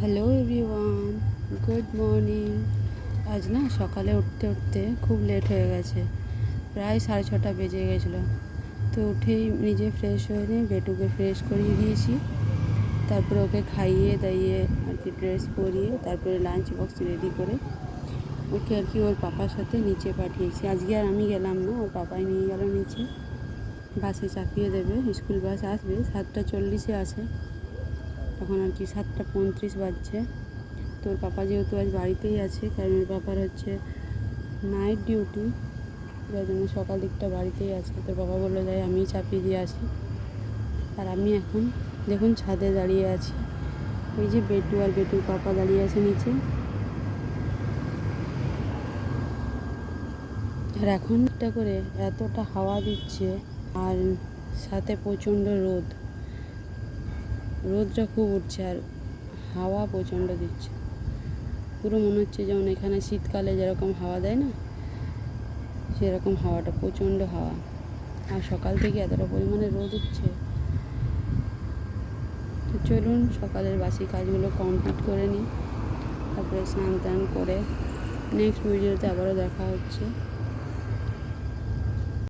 Hello everyone, good morning. আজ না সকালে উঠতে উঠতে খুব লেট হয়ে গেছে, প্রায় 6:30 বেজে গেছিলো। তো উঠেই নিজে ফ্রেশ হয়ে নিয়ে বেটুকে ফ্রেশ করিয়ে দিয়েছি। তারপরে ওকে খাইয়ে দাইয়ে আর কি ড্রেস পরিয়ে তারপরে লাঞ্চ বক্স রেডি করে ওকে আর কি ওর পাপার সাথে নিচে পাঠিয়েছি। আজকে আর আমি গেলাম না, ওর পাপাই নিয়ে গেল নিচে, বাসে চাপিয়ে দেবে। স্কুল বাস আসবে 7:40-এ আসে, এখন আর কি 7:35 বাজছে। তোর পাপা যেহেতু আজ বাড়িতেই আছে, কারণ ওর পাপার হচ্ছে নাইট ডিউটি, যার জন্য সকাল দিকটা বাড়িতেই আছে। তোর বাবা বললো যাই আমি চাপিয়ে দিয়ে আসি। আর আমি এখন দেখুন ছাদে দাঁড়িয়ে আছি, ওই যে বেটু আর বেটুর পাপা দাঁড়িয়ে আছে নিচে। আর এখন একটা করে এতটা হাওয়া দিচ্ছে, আর সাথে প্রচণ্ড রোদটা খুব উঠছে, আর হাওয়া প্রচণ্ড দিচ্ছে। পুরো মনে হচ্ছে যেমন এখানে শীতকালে যেরকম হাওয়া দেয় না, সেরকম হাওয়াটা, প্রচণ্ড হাওয়া। আর সকাল থেকে এতটা পরিমাণে রোদ উঠছে। তো চলুন সকালের বাসি কাজগুলো কমপ্লিট করে নিই, তারপরে স্নান টান করে নেক্সট ভিডিওতে আবারও দেখা হচ্ছে।